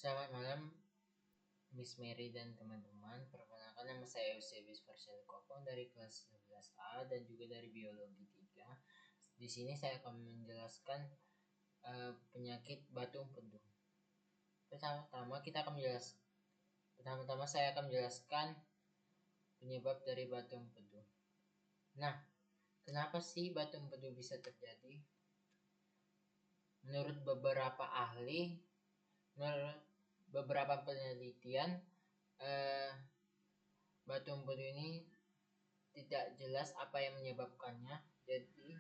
Selamat malam, Miss Mary dan teman-teman. Perkenalkan, nama saya Eusebius Farsyad Kopong dari kelas 11A dan juga dari Biologi 3. Di sini saya akan menjelaskan penyakit batu empedu. Pertama-tama saya akan menjelaskan penyebab dari batu empedu. Nah, kenapa sih batu empedu bisa terjadi? Menurut beberapa ahli, menurut beberapa penelitian, batu empedu ini tidak jelas apa yang menyebabkannya, jadi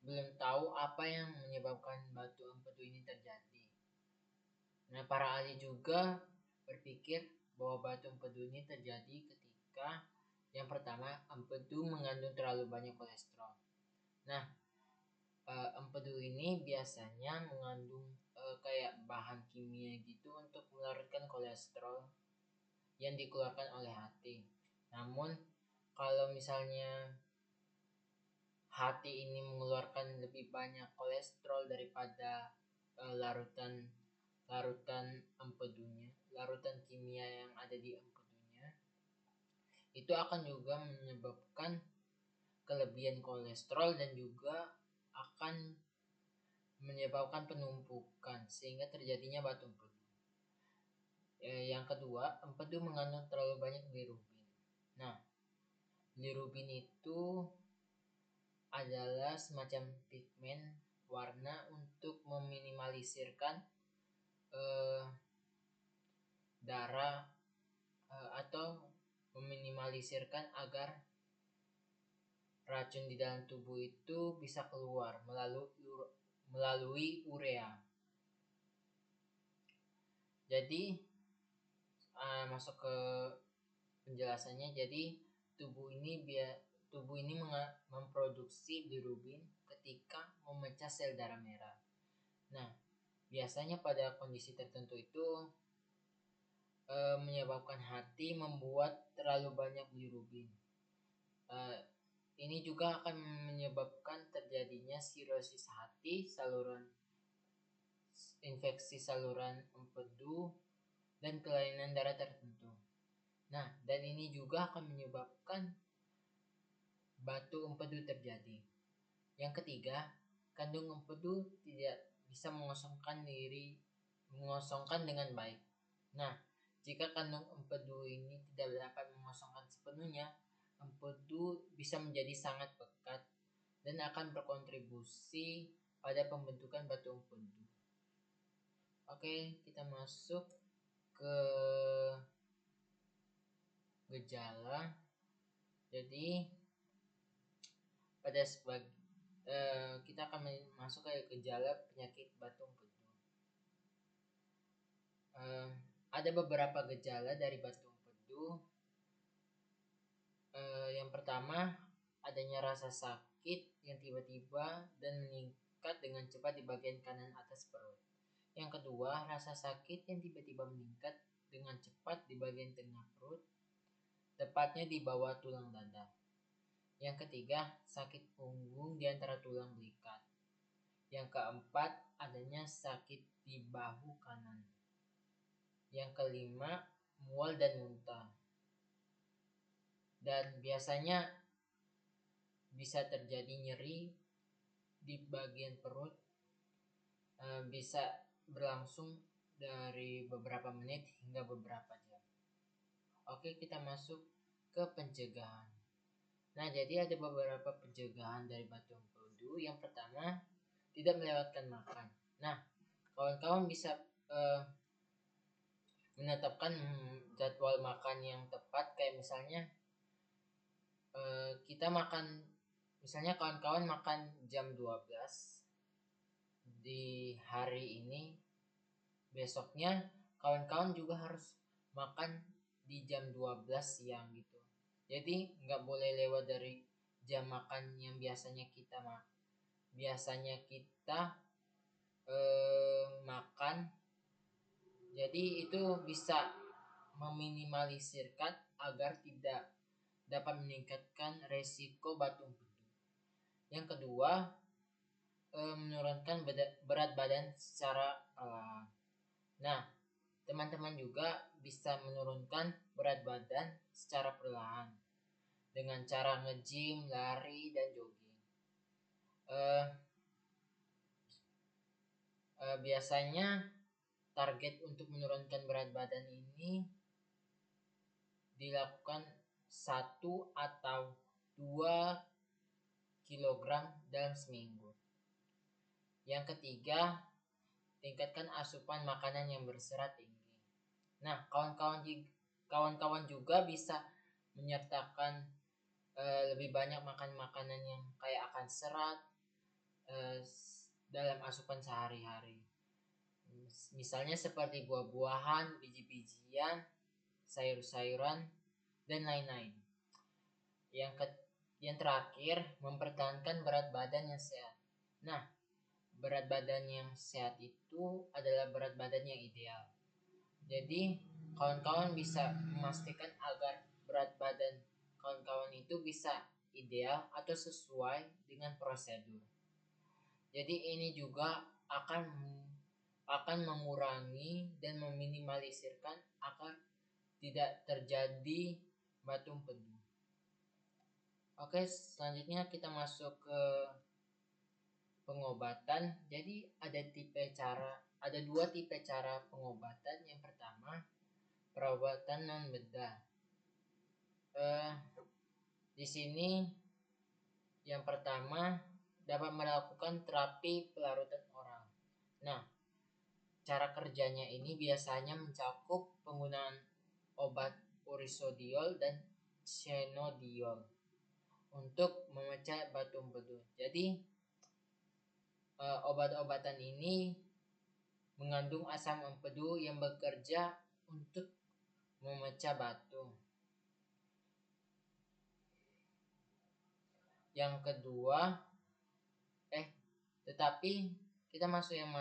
belum tahu apa yang menyebabkan batu empedu ini terjadi. Nah, para ahli juga berpikir bahwa batu empedu ini terjadi ketika yang pertama, empedu mengandung terlalu banyak kolesterol. Nah, empedu ini biasanya mengandung kayak bahan kimia gitu untuk melarutkan kolesterol yang dikeluarkan oleh hati. Namun, kalau misalnya hati ini mengeluarkan lebih banyak kolesterol daripada larutan empedunya, larutan kimia yang ada di empedunya, itu akan juga menyebabkan kelebihan kolesterol dan juga akan menyebabkan penumpukan sehingga terjadinya batu empedu. Yang kedua, empedu mengandung terlalu banyak bilirubin. Nah, bilirubin itu adalah semacam pigmen warna untuk meminimalisirkan darah atau meminimalisirkan agar racun di dalam tubuh itu bisa keluar melalui urea. Jadi masuk ke penjelasannya. Jadi tubuh ini memproduksi bilirubin ketika memecah sel darah merah. Nah, biasanya pada kondisi tertentu itu menyebabkan hati membuat terlalu banyak bilirubin. Ini juga akan menyebabkan terjadinya sirosis hati, infeksi saluran empedu, dan kelainan darah tertentu. Nah, dan ini juga akan menyebabkan batu empedu terjadi. Yang ketiga, kandung empedu tidak bisa mengosongkan dengan baik. Nah, jika kandung empedu ini tidak dapat mengosongkan sepenuhnya, empedu bisa menjadi sangat pekat dan akan berkontribusi pada pembentukan batu empedu. Oke, kita masuk ke gejala. Jadi kita akan masuk ke gejala penyakit batu empedu. Ada beberapa gejala dari batu empedu. Yang pertama, adanya rasa sakit yang tiba-tiba dan meningkat dengan cepat di bagian kanan atas perut. Yang kedua, rasa sakit yang tiba-tiba meningkat dengan cepat di bagian tengah perut, tepatnya di bawah tulang dada. Yang ketiga, sakit punggung di antara tulang belikat. Yang keempat, adanya sakit di bahu kanan. Yang kelima, mual dan muntah. Dan biasanya bisa terjadi nyeri di bagian perut, bisa berlangsung dari beberapa menit hingga beberapa jam. Oke, kita masuk ke pencegahan. Nah, jadi ada beberapa pencegahan dari batu empedu. Yang pertama, tidak melewatkan makan. Nah, kawan-kawan bisa menetapkan jadwal makan yang tepat, kayak misalnya kita makan, misalnya kawan-kawan makan jam 12 di hari ini, besoknya kawan-kawan juga harus makan di jam 12 siang gitu. Jadi nggak boleh lewat dari jam makan yang biasanya kita makan. Jadi itu bisa meminimalisirkan agar tidak dapat meningkatkan resiko batu empedu. Yang kedua, menurunkan berat badan secara perlahan. Nah, teman-teman juga bisa menurunkan berat badan secara perlahan dengan cara nge-gym, lari, dan jogging. Eh, Biasanya target untuk menurunkan berat badan ini dilakukan 1 atau 2 kilogram dalam seminggu. Yang ketiga, tingkatkan asupan makanan yang berserat tinggi. Nah, kawan-kawan juga bisa menyertakan lebih banyak makan makanan yang kaya akan serat dalam asupan sehari-hari. Misalnya seperti buah-buahan, biji-bijian, sayur-sayuran, dan lain-lain. Yang terakhir, mempertahankan berat badan yang sehat. Nah, berat badan yang sehat itu adalah berat badan yang ideal. Jadi, kawan-kawan bisa memastikan agar berat badan kawan-kawan itu bisa ideal atau sesuai dengan prosedur. Jadi ini juga akan mengurangi dan meminimalisirkan agar tidak terjadi batu empedu. Oke, selanjutnya kita masuk ke pengobatan. Jadi ada dua tipe cara pengobatan. Yang pertama, perawatan non bedah. Di sini yang pertama dapat melakukan terapi pelarutan oral. Nah, cara kerjanya ini biasanya mencakup penggunaan obat urisodiol dan chenodiol untuk memecah batu empedu. Jadi obat-obatan ini mengandung asam empedu yang bekerja untuk memecah batu. Yang kedua, tetapi kita masuk yang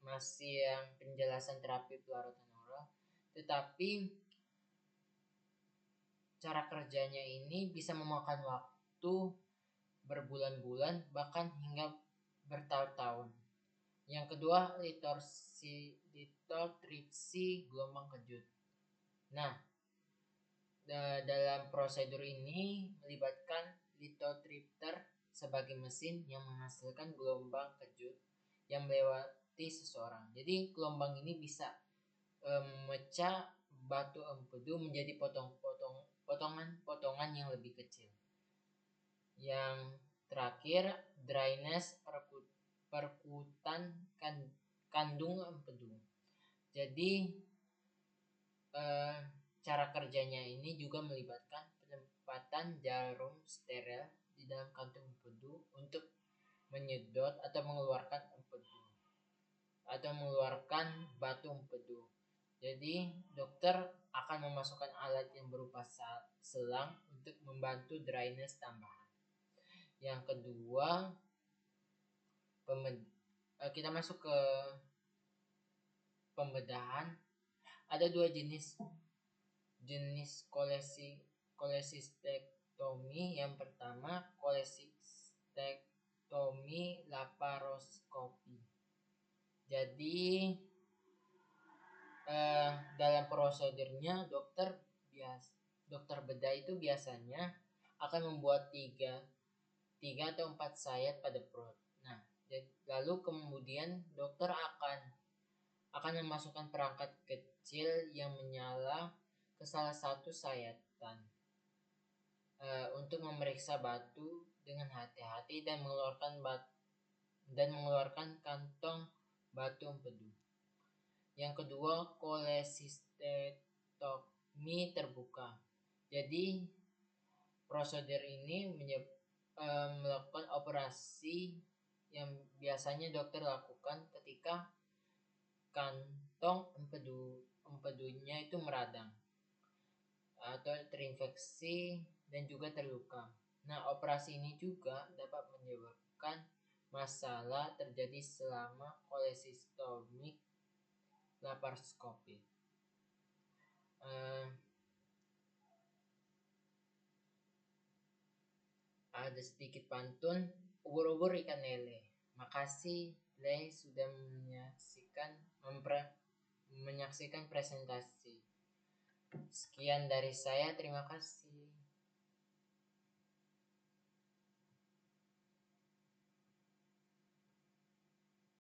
masih yang penjelasan terapi pelarutan oral. Tetapi cara kerjanya ini bisa memakan waktu berbulan-bulan bahkan hingga bertahun-tahun. Yang kedua, lithotripsy gelombang kejut. Nah, dalam prosedur ini melibatkan lithotripter sebagai mesin yang menghasilkan gelombang kejut yang melewati seseorang. Jadi gelombang ini bisa memecah batu empedu menjadi potongan-potongan yang lebih kecil. Yang terakhir, dryness perkutan kandung empedu. Jadi cara kerjanya ini juga melibatkan penempatan jarum steril di dalam kantung empedu untuk menyedot atau mengeluarkan empedu atau mengeluarkan batu empedu. Jadi dokter akan memasukkan alat yang berupa selang untuk membantu dryness tambahan. Yang kedua, kita masuk ke pembedahan. Ada dua jenis kolesistektomi. Yang pertama, kolesistektomi laparoskopi. Jadi dalam prosedurnya dokter bedah itu biasanya akan membuat 3 atau 4 sayat pada perut. Nah, lalu kemudian dokter akan memasukkan perangkat kecil yang menyala ke salah satu sayatan untuk memeriksa batu dengan hati-hati dan mengeluarkan kantong batu empedu. Yang kedua, kolesistektomi terbuka. Jadi prosedur ini melakukan operasi yang biasanya dokter lakukan ketika kantong empedunya itu meradang atau terinfeksi dan juga terluka. Nah, operasi ini juga dapat menyebabkan masalah terjadi selama kolesistomik laparoskopik. Ada sedikit pantun. Ubur-ubur ikan lele. Makasih Le sudah menyaksikan menyaksikan presentasi. Sekian dari saya, terima kasih.